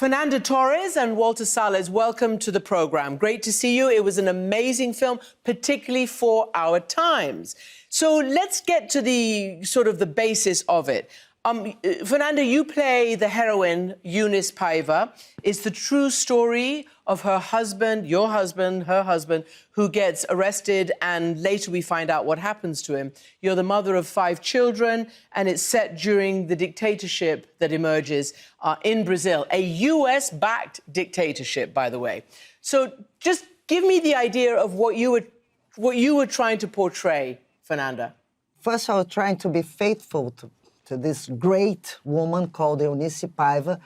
Fernanda Torres and Walter Salles, welcome to the program. Great to see you. It was an amazing film, particularly for our times. So let's get to the the basis of it. Fernanda, you play the heroine, Eunice Paiva. It's the true story of her husband, your husband, her husband, who gets arrested, and later we find out what happens to him. You're the mother of 5 children, and it's set during the dictatorship that emerges in Brazil, a US-backed dictatorship, by the way. So just give me the idea of what you were trying to portray, Fernanda. First, I was trying to be faithful to this great woman called Eunice Paiva,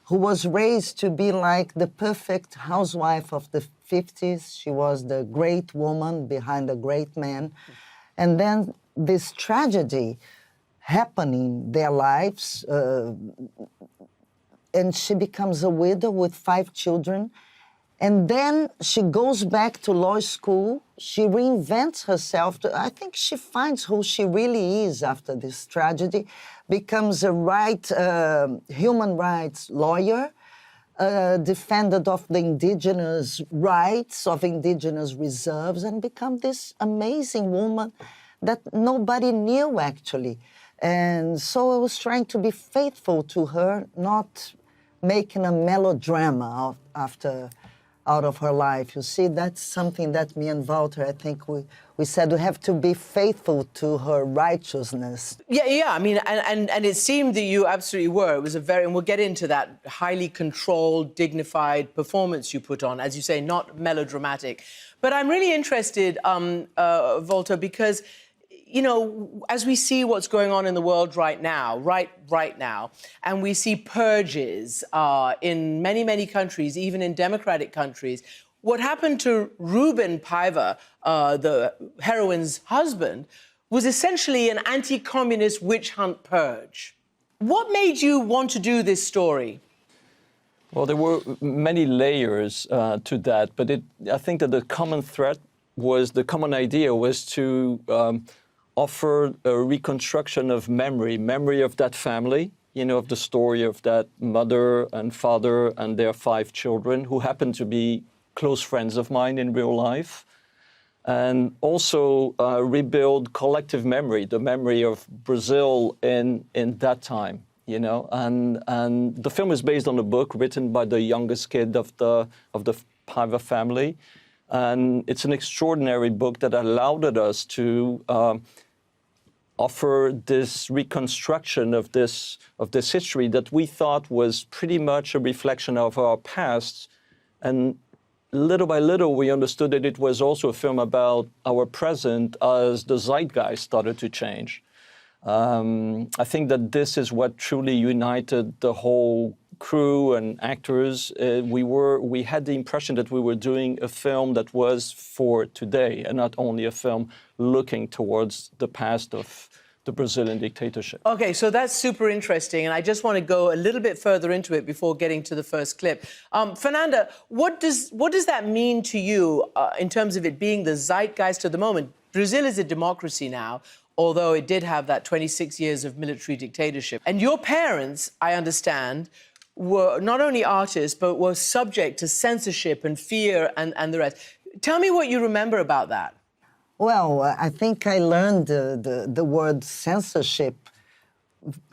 who was raised to be like the perfect housewife of the 50s. She was the great woman behind the great man. And then this tragedy happened in their lives, and she becomes a widow with 5 children. And then she goes back to law school. She reinvents herself. I think she finds who she really is after this tragedy, becomes a human rights lawyer, defender of the indigenous rights, of indigenous reserves, and become this amazing woman that nobody knew, actually. And so I was trying to be faithful to her, not making a melodrama out of her life. You see, that's something that me and Walter, I think we said we have to be faithful to her righteousness. Yeah, I mean, and it seemed that you absolutely were. It was and we'll get into that highly controlled, dignified performance you put on, as you say, not melodramatic. But I'm really interested, Walter, because as we see what's going on in the world right now, and we see purges in many, many countries, even in democratic countries, what happened to Ruben Paiva, the heroine's husband, was essentially an anti-communist witch hunt purge. What made you want to do this story? Well, there were many layers to that, but I think that the common common idea was to offer a reconstruction of memory of that family, of the story of that mother and father and their 5 children, who happened to be close friends of mine in real life, and also rebuild collective memory, the memory of Brazil in that time, And the film is based on a book written by the youngest kid of the Paiva family. And it's an extraordinary book that allowed us to offer this reconstruction of this history that we thought was pretty much a reflection of our past. And little by little, we understood that it was also a film about our present as the zeitgeist started to change. I think that this is what truly united the whole crew and actors. We had the impression that we were doing a film that was for today and not only a film looking towards the past of the Brazilian dictatorship. Okay, so that's super interesting, and I just want to go a little bit further into it before getting to the first clip. Fernanda, what does that mean to you in terms of it being the zeitgeist of the moment? Brazil is a democracy now, although it did have that 26 years of military dictatorship. And your parents, I understand, were not only artists, but were subject to censorship and fear and the rest. Tell me what you remember about that. Well, I think I learned the word censorship,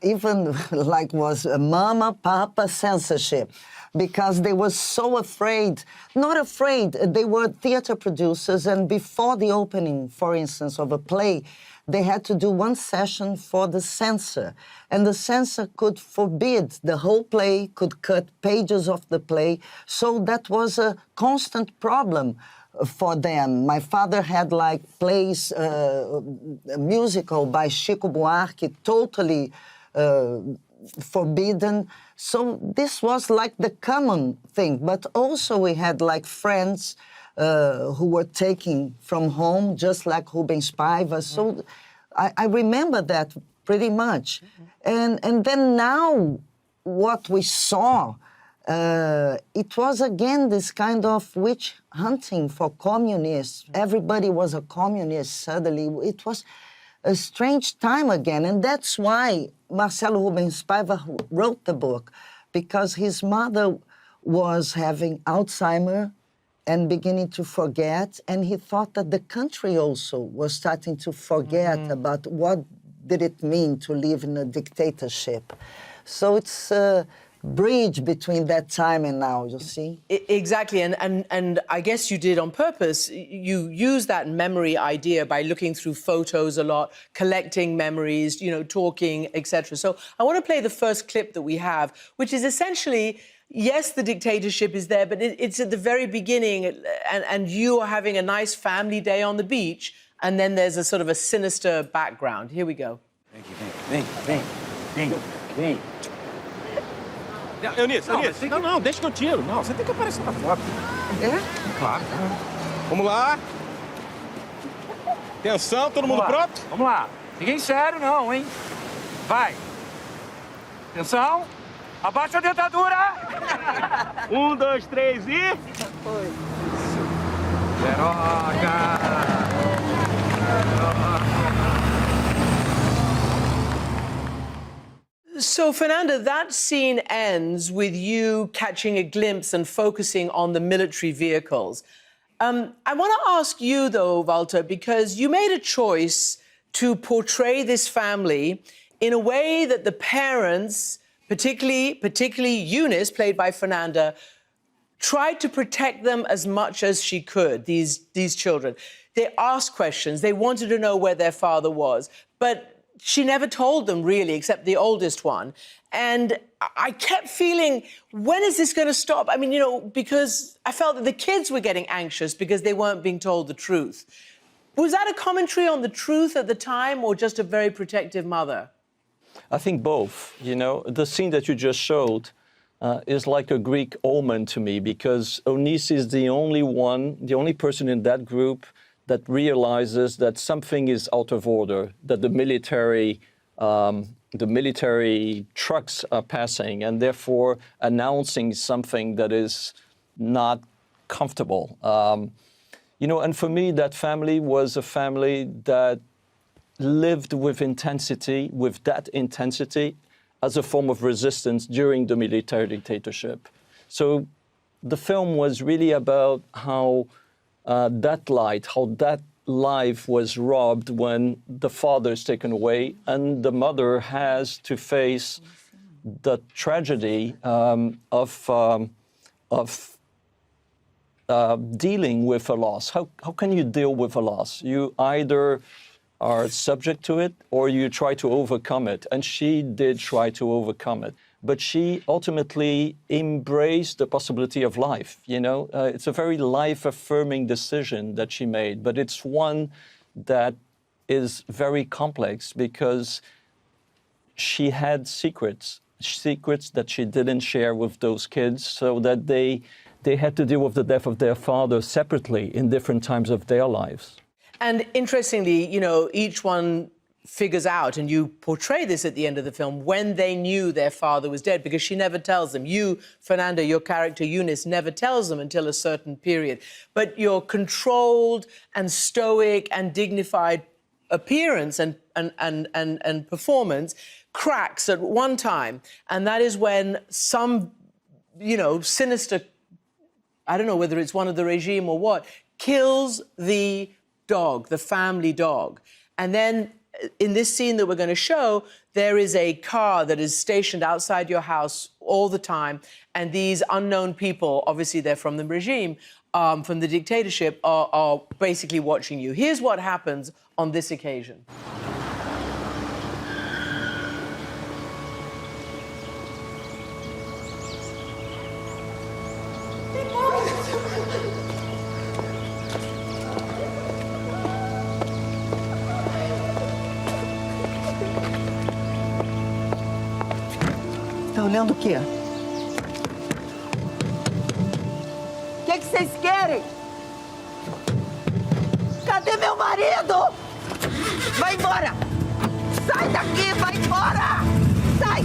even like was mama, papa censorship, because they were so afraid, not afraid, they were theater producers, and before the opening, for instance, of a play, they had to do one session for the censor, and the censor could forbid the whole play, could cut pages of the play, so that was a constant problem for them. My father had like plays, a musical by Chico Buarque, totally forbidden. So this was like the common thing, but also we had like friends who were taken from home, just like Rubens Paiva. So I remember that pretty much. And then now what we saw, it was again this kind of witch hunting for communists. Everybody was a communist suddenly. It was a strange time again. And that's why Marcelo Rubens Paiva wrote the book, because his mother was having Alzheimer and beginning to forget, and he thought that the country also was starting to forget about what did it mean to live in a dictatorship. So it's a bridge between that time and now, you see? Exactly, and I guess you did on purpose. You use that memory idea by looking through photos a lot, collecting memories, you know, talking, etc. So I want to play the first clip that we have, which is essentially, yes, the dictatorship is there, but it's at the very beginning, and you are having a nice family day on the beach, and then there's a sort of a sinister background. Here we go. Vem. Eunice. Não, deixa que eu tiro. Não, você tem que aparecer na foto. É? Claro. Vamos lá. Atenção, todo mundo pronto? Vamos lá. Ninguém sério não, hein? Vai. Atenção. Abaixa a dentadura. 1, 2, 3 e... Foi. Droga. So, Fernanda, that scene ends with you catching a glimpse and focusing on the military vehicles. I want to ask you, though, Walter, because you made a choice to portray this family in a way that the parents, particularly Eunice, played by Fernanda, tried to protect them as much as she could, these children. They asked questions. They wanted to know where their father was. But she never told them, really, except the oldest one. And I kept feeling, when is this going to stop? I mean, you know, because I felt that the kids were getting anxious because they weren't being told the truth. Was that a commentary on the truth at the time or just a very protective mother? I think both. You know, the scene that you just showed is like a Greek omen to me, because Eunice is the only person in that group that realizes that something is out of order, that the military trucks are passing, and therefore announcing something that is not comfortable. You know, and for me, that family was a family that lived with that intensity as a form of resistance during the military dictatorship. So the film was really about how that life was robbed when the father is taken away and the mother has to face the tragedy of dealing with a loss. How can you deal with a loss? You either are subject to it or you try to overcome it. And she did try to overcome it. But she ultimately embraced the possibility of life, you know? It's a very life-affirming decision that she made, but it's one that is very complex because she had secrets that she didn't share with those kids, so that they had to deal with the death of their father separately in different times of their lives. And interestingly, you know, each one figures out, and you portray this at the end of the film, when they knew their father was dead, because she never tells them. You, Fernanda, your character Eunice, never tells them until a certain period. But your controlled and stoic and dignified appearance and performance cracks at one time, and that is when some, you know, sinister, I don't know whether it's one of the regime or what, kills the dog, the family dog. And then in this scene that we're going to show, there is a car that is stationed outside your house all the time, and these unknown people, obviously they're from the regime, from the dictatorship, are basically watching you. Here's what happens on this occasion. Tá olhando o quê? O que vocês querem? Cadê meu marido? Vai embora! Sai daqui, vai embora! Sai!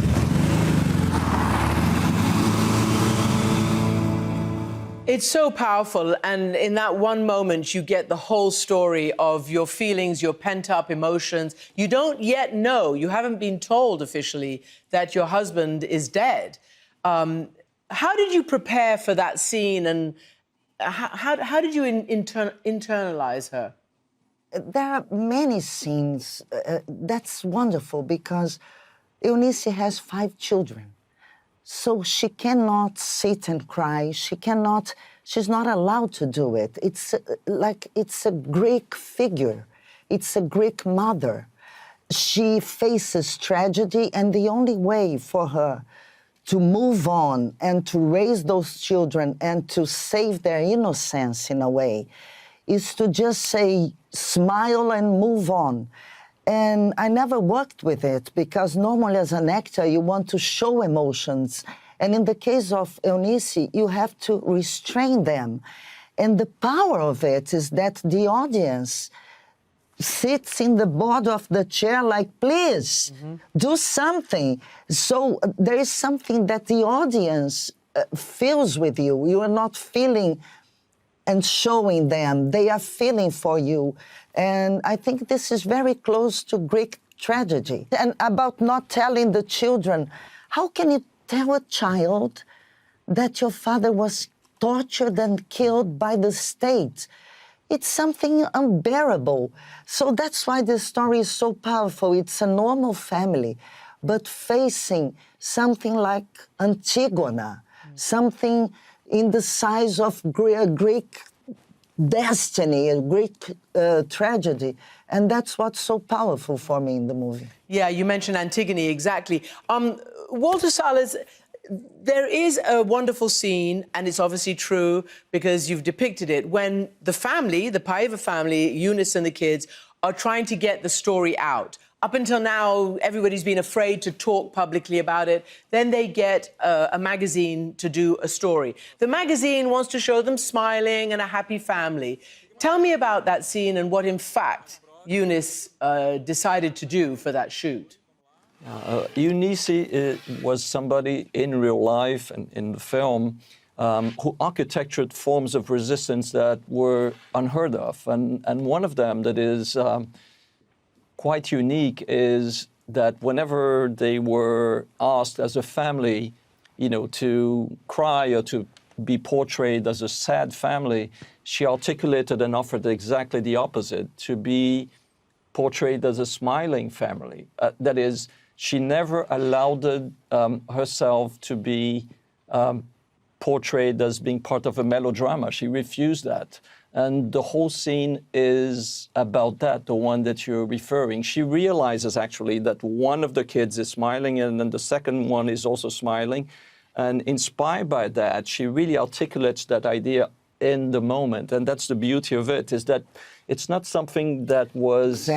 It's so powerful, and in that one moment, you get the whole story of your feelings, your pent-up emotions. You don't yet know, you haven't been told officially that your husband is dead. How did you prepare for that scene, and how did you internalize her? There are many scenes. That's wonderful because Eunice has 5 children. So she cannot sit and cry. She's not allowed to do it. It's a Greek figure. It's a Greek mother. She faces tragedy, and the only way for her to move on and to raise those children and to save their innocence in a way is to just say, smile and move on. And I never worked with it because normally as an actor, you want to show emotions. And in the case of Eunice, you have to restrain them. And the power of it is that the audience sits in the bottom of the chair like, please, do something. So there is something that the audience feels with you. You are not feeling and showing them. They are feeling for you. And I think this is very close to Greek tragedy. And about not telling the children, how can you tell a child that your father was tortured and killed by the state? It's something unbearable. So that's why this story is so powerful. It's a normal family, but facing something like Antigona, something in the size of Greek destiny, a Greek tragedy. And that's what's so powerful for me in the movie. Yeah, you mentioned Antigone, exactly. Walter Salles, there is a wonderful scene, and it's obviously true because you've depicted it, when the family, the Paiva family, Eunice and the kids, are trying to get the story out. Up until now, everybody's been afraid to talk publicly about it. Then they get a magazine to do a story. The magazine wants to show them smiling and a happy family. Tell me about that scene and what, in fact, Eunice decided to do for that shoot. Eunice was somebody in real life and in the film who architectured forms of resistance that were unheard of. And one of them that is quite unique is that whenever they were asked as a family, you know, to cry or to be portrayed as a sad family, she articulated and offered exactly the opposite, to be portrayed as a smiling family. That is, she never allowed herself to be portrayed as being part of a melodrama. She refused that. And the whole scene is about that, the one that you're referring. She realizes actually that one of the kids is smiling and then the second one is also smiling. And inspired by that, she really articulates that idea in the moment. And that's the beauty of it, is that it's not something that was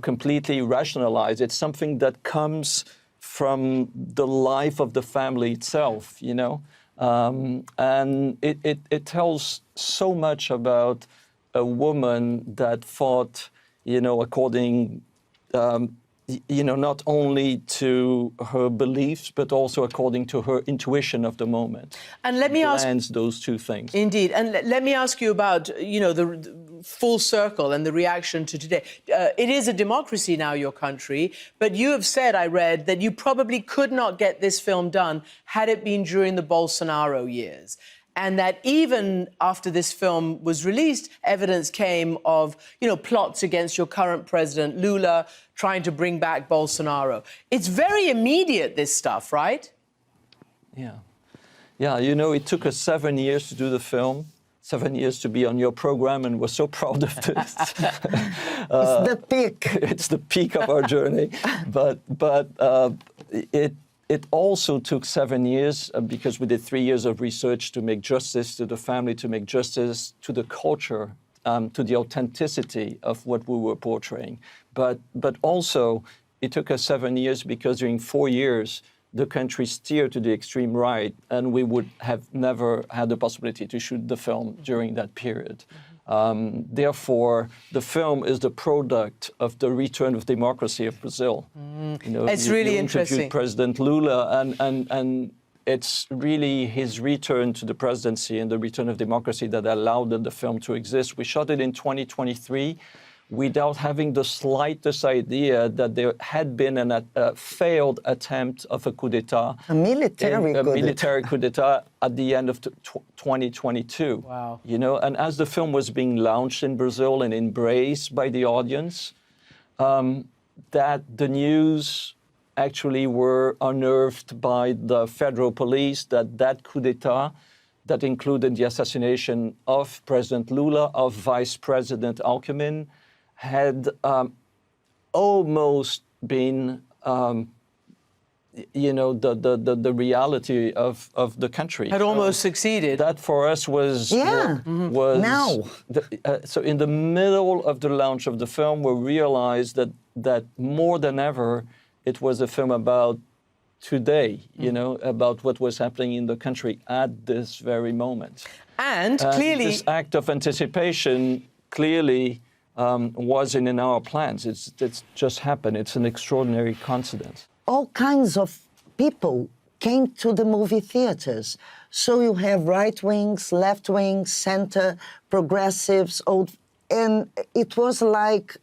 completely rationalized. It's something that comes from the life of the family itself, you know. And it tells so much about a woman that fought, you know, according, not only to her beliefs, but also according to her intuition of the moment. And let me ask... those two things. Indeed. And let me ask you about, you know, the full circle and the reaction to today. It is a democracy now, your country, but you have said, I read, that you probably could not get this film done had it been during the Bolsonaro years. And that even after this film was released, evidence came of, you know, plots against your current president, Lula, trying to bring back Bolsonaro. It's very immediate, this stuff, right? Yeah. Yeah, you know, it took us 7 years to do the film. 7 years to be on your program, and we're so proud of this. It's the peak. It's the peak of our journey. But it also took 7 years because we did 3 years of research to make justice to the family, to make justice to the culture, to the authenticity of what we were portraying. But also, it took us 7 years because during 4 years, the country steered to the extreme right, and we would have never had the possibility to shoot the film during that period. Therefore, the film is the product of the return of democracy of Brazil. You know, it's really interesting. Interviewed President Lula, and it's really his return to the presidency and the return of democracy that allowed the film to exist. We shot it in 2023. without having the slightest idea that there had been a failed attempt of a coup d'etat. A military coup d'etat at the end of 2022. Wow. You know, and as the film was being launched in Brazil and embraced by the audience, that the news actually were unnerved by the federal police, that coup d'etat that included the assassination of President Lula, of Vice President Alckmin, had almost been, you know, the reality of the country. Had almost succeeded. That for us was was Now. So in the middle of the launch of the film, we realized that more than ever, it was a film about today, you know, about what was happening in the country at this very moment. And clearly, This act of anticipation clearly wasn't in our plans. It's just happened. It's an extraordinary coincidence. All kinds of people came to the movie theaters. So you have right wings, left wings, center, progressives, old, and it was like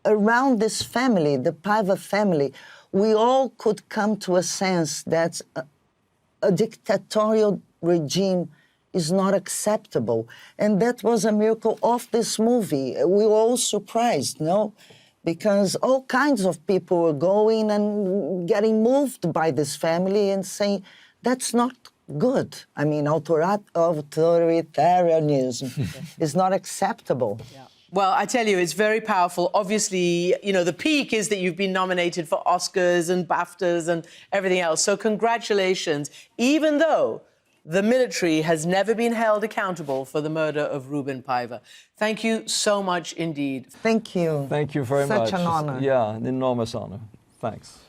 around this family, the Paiva family, we all could come to a sense that a dictatorial regime is not acceptable. And that was a miracle of this movie. We were all surprised, no? Because all kinds of people were going and getting moved by this family and saying, that's not good. I mean, authoritarianism is not acceptable. yeah. Well, I tell you, it's very powerful. Obviously, you know, the peak is that you've been nominated for Oscars and BAFTAs and everything else. So congratulations, even though the military has never been held accountable for the murder of Rubin Paiva. Thank you so much indeed. Thank you. Thank you very much. Such an honor. Yeah, an enormous honor. Thanks.